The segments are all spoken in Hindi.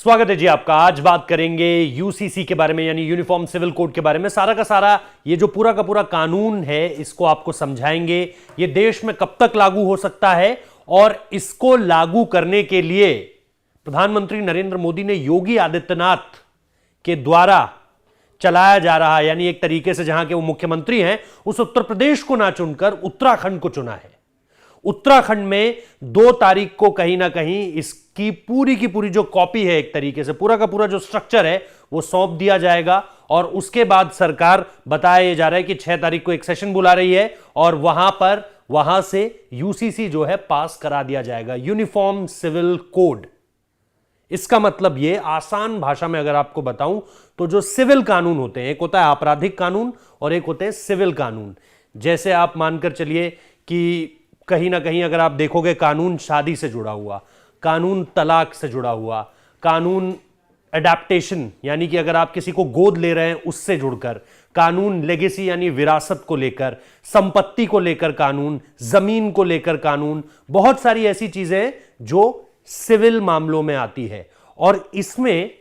स्वागत है जी आपका। आज बात करेंगे यूसीसी के बारे में, यानी यूनिफॉर्म सिविल कोड के बारे में। सारा का सारा ये जो पूरा का पूरा कानून है इसको आपको समझाएंगे। ये देश में कब तक लागू हो सकता है और इसको लागू करने के लिए प्रधानमंत्री नरेंद्र मोदी ने योगी आदित्यनाथ के द्वारा चलाया जा रहा है, यानी एक तरीके से जहां के वो मुख्यमंत्री हैं, उस उत्तर प्रदेश को ना चुनकर उत्तराखंड को चुना है। उत्तराखंड में 2 तारीख को कहीं ना कहीं इसकी पूरी की पूरी जो कॉपी है, एक तरीके से पूरा का पूरा जो स्ट्रक्चर है वो सौंप दिया जाएगा। और उसके बाद सरकार बताया जा रहा है कि 6 तारीख को एक सेशन बुला रही है और वहां से यूसीसी जो है पास करा दिया जाएगा, यूनिफॉर्म सिविल कोड। इसका मतलब ये आसान भाषा में अगर आपको बताऊं तो जो सिविल कानून होते हैं, एक होता है आपराधिक कानून और एक होते हैं सिविल कानून। जैसे आप मानकर चलिए कि कहीं ना कहीं अगर आप देखोगे कानून शादी से जुड़ा हुआ, कानून तलाक से जुड़ा हुआ, कानून अडैप्टेशन यानी कि अगर आप किसी को गोद ले रहे हैं उससे जुड़कर, कानून लेगेसी यानी विरासत को लेकर, संपत्ति को लेकर कानून, जमीन को लेकर कानून, बहुत सारी ऐसी चीजें जो सिविल मामलों में आती है। और इसमें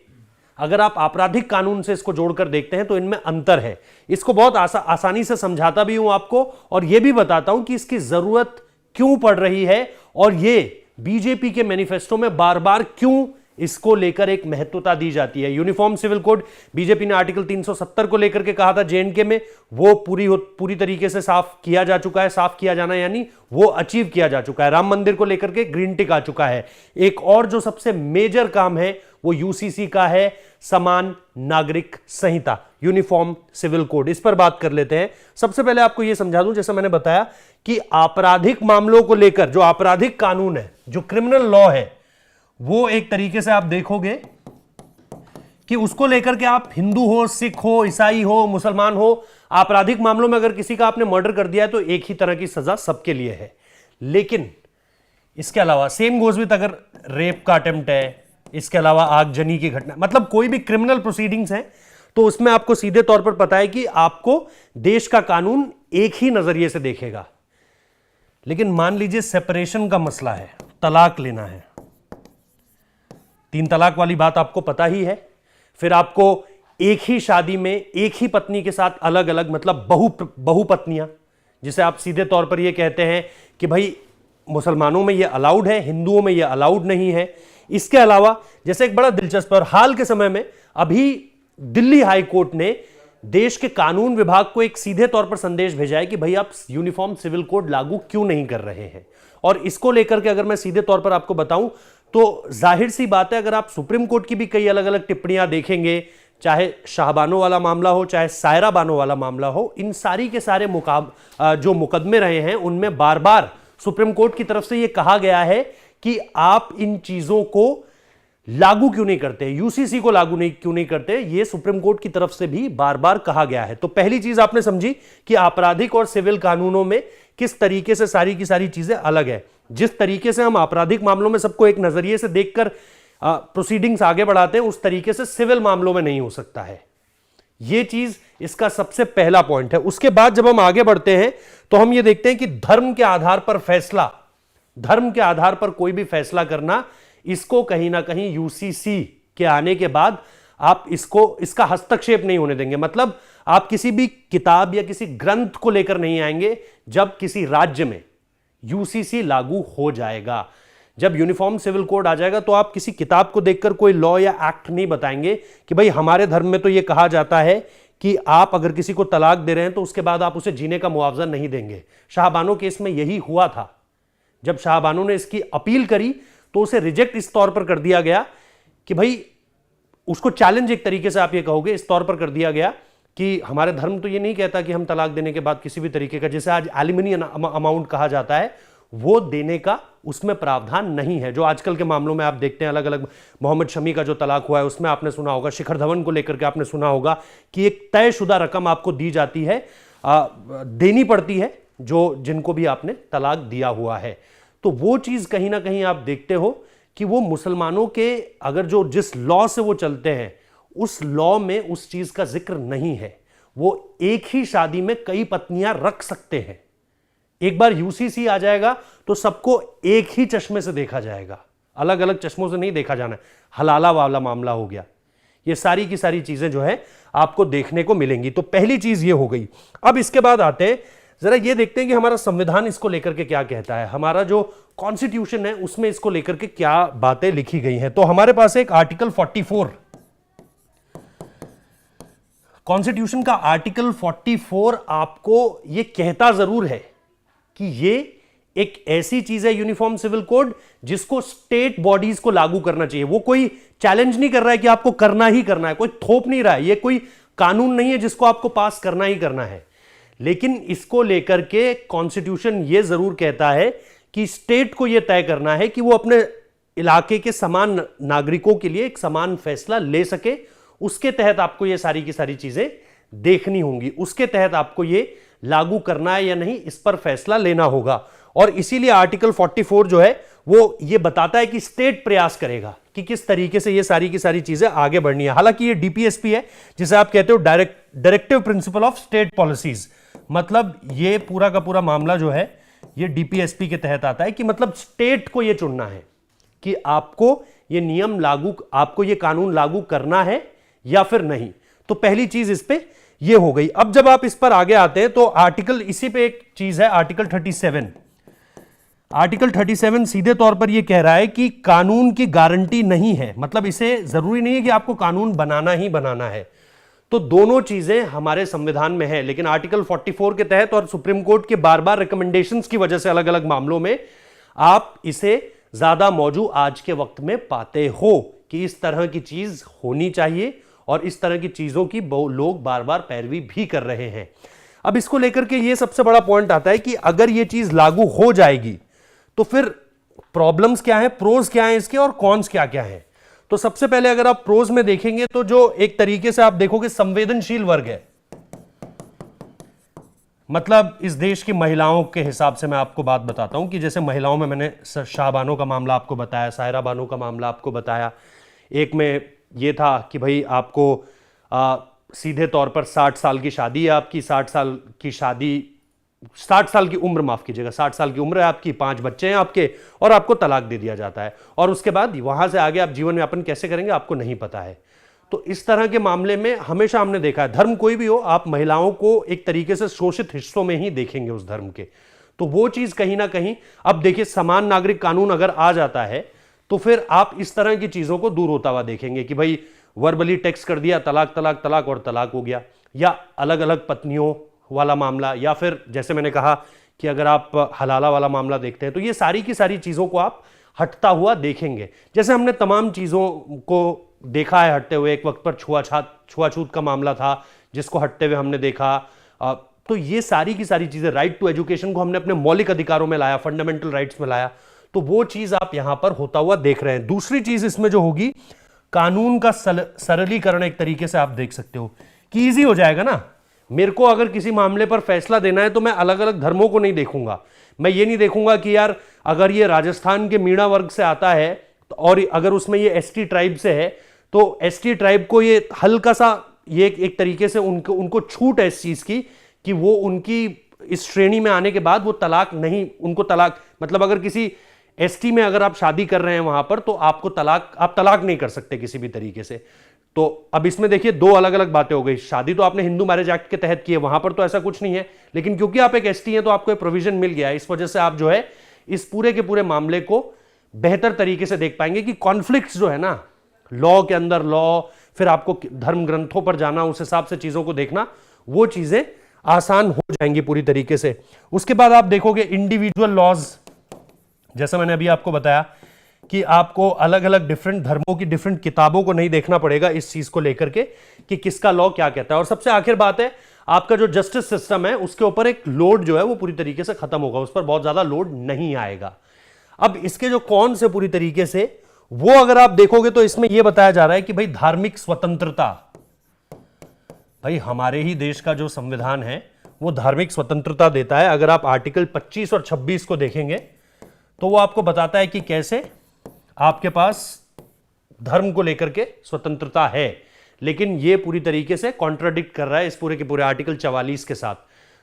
अगर आप आपराधिक कानून से इसको जोड़कर देखते हैं तो इनमें अंतर है। इसको बहुत आसानी से समझाता भी हूं आपको और यह भी बताता हूं कि इसकी जरूरत क्यों पड़ रही है और यह बीजेपी के मैनिफेस्टो में बार बार क्यों इसको लेकर एक महत्वता दी जाती है। यूनिफॉर्म सिविल कोड बीजेपी ने आर्टिकल 370 को लेकर के कहा था जेएनके में, वो पूरी तरीके से साफ किया जा चुका है। साफ किया जाना यानी वो अचीव किया जा चुका है। राम मंदिर को लेकर के ग्रीन टिक आ चुका है। एक और जो सबसे मेजर काम है वो यूसीसी का है, समान नागरिक संहिता, यूनिफॉर्म सिविल कोड। इस पर बात कर लेते हैं। सबसे पहले आपको यह समझा दूं, जैसा मैंने बताया कि आपराधिक मामलों को लेकर जो आपराधिक कानून है, जो क्रिमिनल लॉ है, वो एक तरीके से आप देखोगे कि उसको लेकर के आप हिंदू हो, सिख हो, ईसाई हो, मुसलमान हो, आपराधिक मामलों में अगर किसी का आपने मर्डर कर दिया है तो एक ही तरह की सजा सबके लिए है। लेकिन इसके अलावा सेम गोज विद अगर रेप का अटेम्प्ट है, इसके अलावा आगजनी की घटना, मतलब कोई भी क्रिमिनल प्रोसीडिंग्स है, तो उसमें आपको सीधे तौर पर पता है कि आपको देश का कानून एक ही नजरिए से देखेगा। लेकिन मान लीजिए सेपरेशन का मसला है, तलाक लेना है, 3 तलाक वाली बात आपको पता ही है। फिर आपको एक ही शादी में एक ही पत्नी के साथ अलग अलग, मतलब बहुपत्नियां, जिसे आप सीधे तौर पर यह कहते हैं कि भाई मुसलमानों में यह अलाउड है, हिंदुओं में यह अलाउड नहीं है। इसके अलावा जैसे एक बड़ा दिलचस्प और हाल के समय में अभी दिल्ली हाई कोर्ट ने देश के कानून विभाग को एक सीधे तौर पर संदेश भेजा है कि भाई आप यूनिफॉर्म सिविल कोड लागू क्यों नहीं कर रहे हैं। और इसको लेकर के अगर मैं सीधे तौर पर आपको बताऊं तो जाहिर सी बात है, अगर आप सुप्रीम कोर्ट की भी कई अलग अलग टिप्पणियां देखेंगे, चाहे शाहबानो वाला मामला हो, चाहे सायरा बानो वाला मामला हो, इन सारी के सारे जो मुकदमे रहे हैं उनमें बार बार सुप्रीम कोर्ट की तरफ से यह कहा गया है कि आप इन चीजों को लागू क्यों नहीं करते, यूसीसी को लागू क्यों नहीं करते, यह सुप्रीम कोर्ट की तरफ से भी बार बार कहा गया है। तो पहली चीज आपने समझी कि आपराधिक और सिविल कानूनों में किस तरीके से सारी की सारी चीजें अलग है। जिस तरीके से हम आपराधिक मामलों में सबको एक नजरिए से देखकर प्रोसीडिंग्स आगे बढ़ाते हैं, उस तरीके से सिविल मामलों में नहीं हो सकता है। यह चीज इसका सबसे पहला पॉइंट है। उसके बाद जब हम आगे बढ़ते हैं तो हम यह देखते हैं कि धर्म के आधार पर कोई भी फैसला करना, इसको कहीं ना कहीं यूसीसी के आने के बाद आप इसका हस्तक्षेप नहीं होने देंगे। मतलब आप किसी भी किताब या किसी ग्रंथ को लेकर नहीं आएंगे जब किसी राज्य में यूसीसी लागू हो जाएगा। जब यूनिफॉर्म सिविल कोड आ जाएगा तो आप किसी किताब को देखकर कोई लॉ या एक्ट नहीं बताएंगे कि भाई हमारे धर्म में तो यह कहा जाता है कि आप अगर किसी को तलाक दे रहे हैं तो उसके बाद आप उसे जीने का मुआवजा नहीं देंगे। शाहबानो केस में यही हुआ था। जब शाहबानो ने इसकी अपील करी तो उसे रिजेक्ट इस तौर पर कर दिया गया कि भाई, उसको चैलेंज एक तरीके से आप ये कहोगे इस तौर पर कर दिया गया कि हमारे धर्म तो ये नहीं कहता कि हम तलाक देने के बाद किसी भी तरीके का, जैसे आज एलिमनी अमाउंट कहा जाता है, वो देने का उसमें प्रावधान नहीं है। जो आजकल के मामलों में आप देखते हैं अलग अलग, मोहम्मद शमी का जो तलाक हुआ है उसमें आपने सुना होगा, शिखर धवन को लेकर के आपने सुना होगा कि एक तयशुदा रकम आपको दी जाती है, देनी पड़ती है जो जिनको भी आपने तलाक दिया हुआ है। तो वो चीज कहीं ना कहीं आप देखते हो कि वो मुसलमानों के अगर जो जिस लॉ से वो चलते हैं उस लॉ में उस चीज का जिक्र नहीं है। वो एक ही शादी में कई पत्नियां रख सकते हैं। एक बार यूसीसी आ जाएगा तो सबको एक ही चश्मे से देखा जाएगा। अलग अलग चश्मों से नहीं देखा जाना है। हलाला वाला मामला हो गया, ये सारी की सारी चीजें जो है आपको देखने को मिलेंगी। तो पहली चीज ये हो गई। अब इसके बाद आते हैं, जरा ये देखते हैं कि हमारा संविधान इसको लेकर के क्या कहता है, हमारा जो कॉन्स्टिट्यूशन है उसमें इसको लेकर के क्या बातें लिखी गई हैं। तो हमारे पास एक आर्टिकल 44, कॉन्स्टिट्यूशन का आर्टिकल 44 आपको ये कहता जरूर है कि ये एक ऐसी चीज है यूनिफॉर्म सिविल कोड जिसको स्टेट बॉडीज को लागू करना चाहिए। वो कोई चैलेंज नहीं कर रहा है कि आपको करना ही करना है, कोई थोप नहीं रहा है, ये कोई कानून नहीं है जिसको आपको पास करना ही करना है। लेकिन इसको लेकर के कॉन्स्टिट्यूशन ये जरूर कहता है कि स्टेट को यह तय करना है कि वो अपने इलाके के समान नागरिकों के लिए एक समान फैसला ले सके। उसके तहत आपको ये सारी की सारी चीजें देखनी होंगी, उसके तहत आपको ये लागू करना है या नहीं, इस पर फैसला लेना होगा। और इसीलिए आर्टिकल 44 जो है वो ये बताता है कि स्टेट प्रयास करेगा कि किस तरीके से ये सारी की सारी चीजें आगे बढ़नी है। हालांकि ये डीपीएसपी है, जिसे आप कहते हो directive principle of state policies, मतलब ये पूरा का पूरा मामला जो है ये डीपीएसपी के तहत आता है कि मतलब स्टेट को ये चुनना है कि आपको ये नियम लागू, आपको ये कानून लागू करना है या फिर नहीं। तो पहली चीज इस पे ये हो गई। अब जब आप इस पर आगे आते हैं तो आर्टिकल, इसी पे एक चीज है आर्टिकल 37। आर्टिकल 37 सीधे तौर पर यह कह रहा है कि कानून की गारंटी नहीं है, मतलब इसे जरूरी नहीं है कि आपको कानून बनाना ही बनाना है। तो दोनों चीजें हमारे संविधान में है, लेकिन आर्टिकल 44 के तहत और सुप्रीम कोर्ट के बार बार रिकमेंडेशंस की वजह से अलग अलग मामलों में आप इसे ज्यादा मौजूद आज के वक्त में पाते हो कि इस तरह की चीज होनी चाहिए और इस तरह की चीजों की लोग बार बार पैरवी भी कर रहे हैं। अब इसको लेकर के ये सबसे बड़ा पॉइंट आता है कि अगर ये चीज लागू हो जाएगी तो फिर प्रॉब्लम्स क्या है, प्रोज क्या है इसके और कॉन्स क्या क्या है। तो सबसे पहले अगर आप प्रोज में देखेंगे तो जो एक तरीके से आप देखोगे संवेदनशील वर्ग है, मतलब इस देश की महिलाओं के हिसाब से मैं आपको बात बताता हूं कि जैसे महिलाओं में मैंने शाहबानो का मामला आपको बताया, सायरा बानो का मामला आपको बताया। एक में ये था कि भाई आपको सीधे तौर पर 60 साल की शादी है आपकी, 60 साल की शादी, 60 साल की उम्र, माफ कीजिएगा, 60 साल की उम्र है आपकी, 5 बच्चे हैं आपके और आपको तलाक दे दिया जाता है और उसके बाद वहां से आगे आप जीवन यापन कैसे करेंगे आपको नहीं पता है। तो इस तरह के मामले में हमेशा हमने देखा है, धर्म कोई भी हो, आप महिलाओं को एक तरीके से शोषित हिस्सों में ही देखेंगे उस धर्म के। तो वो चीज कहीं ना कहीं, अब देखिए समान नागरिक कानून अगर आ जाता है तो फिर आप इस तरह की चीजों को दूर होता हुआ देखेंगे कि भाई वर्बली टेक्स्ट कर दिया, तलाक तलाक तलाक और तलाक हो गया, या अलग अलग पत्नियों वाला मामला, या फिर जैसे मैंने कहा कि अगर आप हलाला वाला मामला देखते हैं तो ये सारी की सारी चीजों को आप हटता हुआ देखेंगे। जैसे हमने तमाम चीजों को देखा है हटते हुए, एक वक्त पर छुआछूत का मामला था जिसको हटते हुए हमने देखा। तो ये सारी की सारी चीजें, राइट टू एजुकेशन को हमने अपने मौलिक अधिकारों में लाया, फंडामेंटल राइट्स में लाया, तो वो चीज आप यहां पर होता हुआ देख रहे हैं। दूसरी चीज इसमें जो होगी, कानून का सरलीकरण एक तरीके से आप देख सकते हो कि इजी हो जाएगा ना। मेरे को अगर किसी मामले पर फैसला देना है तो मैं अलग अलग धर्मों को नहीं देखूंगा, मैं ये नहीं देखूंगा कि यार अगर ये राजस्थान के मीणा वर्ग से आता है और अगर उसमें ये एसटी ट्राइब से है तो एसटी ट्राइब को ये हल्का सा, ये एक तरीके से उनको छूट है इस चीज की कि वो उनकी इस श्रेणी में आने के बाद वो तलाक नहीं, उनको तलाक, मतलब अगर किसी एसटी में अगर आप शादी कर रहे हैं वहां पर तो आप तलाक नहीं कर सकते किसी भी तरीके से। तो अब इसमें देखिए दो अलग अलग बातें हो गई। शादी तो आपने हिंदू मैरिज एक्ट के तहत की है, वहां पर तो ऐसा कुछ नहीं है, लेकिन क्योंकि आप एक एसटी हैं तो आपको एक प्रोविजन मिल गया है, इस वजह से आप जो है इस पूरे के पूरे मामले को बेहतर तरीके से देख पाएंगे कि कॉन्फ्लिक्ट्स जो है ना, लॉ के अंदर लॉ, फिर आपको धर्म ग्रंथों पर जाना, उस हिसाब से चीजों को देखना, वो चीजें आसान हो जाएंगी पूरी तरीके से। उसके बाद आप देखोगे इंडिविजुअल लॉज, जैसा मैंने अभी आपको बताया कि आपको अलग अलग डिफरेंट धर्मों की डिफरेंट किताबों को नहीं देखना पड़ेगा इस चीज को लेकर के कि किसका लॉ क्या कहता है। और सबसे आखिर बात है, आपका जो जस्टिस सिस्टम है उसके ऊपर एक लोड जो है वो पूरी तरीके से खत्म होगा, उस पर बहुत ज्यादा लोड नहीं आएगा। अब इसके जो कौन से पूरी तरीके से, वो अगर आप देखोगे तो इसमें यह बताया जा रहा है कि भाई धार्मिक स्वतंत्रता, भाई हमारे ही देश का जो संविधान है वो धार्मिक स्वतंत्रता देता है। अगर आप आर्टिकल 25 और 26 को देखेंगे तो वो आपको बताता है कि कैसे आपके पास धर्म को लेकर के स्वतंत्रता है, लेकिन ये पूरी तरीके से कॉन्ट्राडिक्ट कर रहा है इस पूरे के पूरे आर्टिकल 44 के साथ।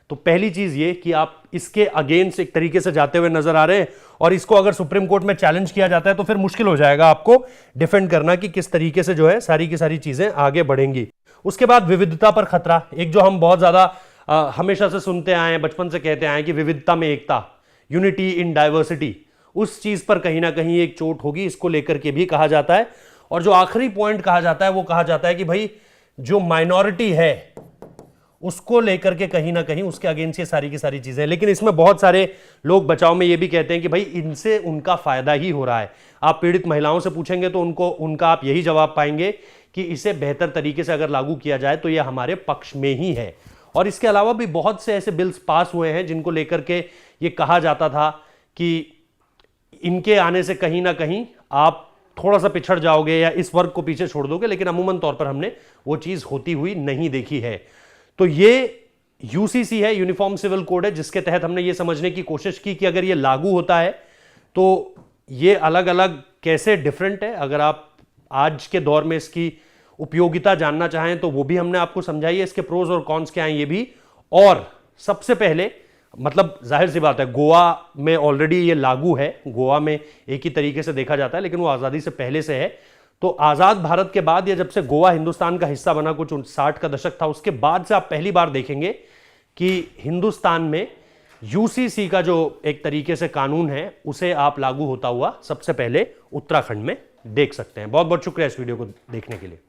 तो पहली चीज ये कि आप इसके अगेंस्ट एक तरीके से जाते हुए नजर आ रहे हैं, और इसको अगर सुप्रीम कोर्ट में चैलेंज किया जाता है तो फिर मुश्किल हो जाएगा आपको डिफेंड करना कि किस तरीके से जो है सारी की सारी चीजें आगे बढ़ेंगी। उसके बाद विविधता पर खतरा, एक जो हम बहुत ज्यादा हमेशा से सुनते आए हैं, बचपन से कहते आए हैं कि विविधता में एकता, यूनिटी इन डाइवर्सिटी, उस चीज पर कहीं ना कहीं एक चोट होगी, इसको लेकर के भी कहा जाता है। और जो आखिरी पॉइंट कहा जाता है वो कहा जाता है कि भाई जो माइनॉरिटी है उसको लेकर के कहीं ना कहीं उसके अगेंस्ट ये सारी की सारी चीजें हैं। लेकिन इसमें बहुत सारे लोग बचाव में ये भी कहते हैं कि भाई इनसे उनका फायदा ही हो रहा है। आप पीड़ित महिलाओं से पूछेंगे तो उनका आप यही जवाब पाएंगे कि इसे बेहतर तरीके से अगर लागू किया जाए तो यह हमारे पक्ष में ही है। और इसके अलावा भी बहुत से ऐसे बिल्स पास हुए हैं जिनको लेकर के ये कहा जाता था कि इनके आने से कहीं ना कहीं आप थोड़ा सा पिछड़ जाओगे या इस वर्ग को पीछे छोड़ दोगे, लेकिन अमूमन तौर पर हमने वो चीज होती हुई नहीं देखी है। तो ये यूसीसी है, यूनिफॉर्म सिविल कोड है, जिसके तहत हमने ये समझने की कोशिश की कि अगर ये लागू होता है तो ये अलग अलग कैसे डिफरेंट है। अगर आप आज के दौर में इसकी उपयोगिता जानना चाहें तो वो भी हमने आपको समझाई है, इसके प्रोज और कॉन्स क्या हैं ये भी। और सबसे पहले मतलब जाहिर सी बात है गोवा में ऑलरेडी ये लागू है, गोवा में एक ही तरीके से देखा जाता है, लेकिन वो आज़ादी से पहले से है। तो आज़ाद भारत के बाद या जब से गोवा हिंदुस्तान का हिस्सा बना, कुछ 60 का दशक था, उसके बाद से आप पहली बार देखेंगे कि हिंदुस्तान में यूसीसी का जो एक तरीके से कानून है उसे आप लागू होता हुआ सबसे पहले उत्तराखंड में देख सकते हैं। बहुत बहुत शुक्रिया इस वीडियो को देखने के लिए।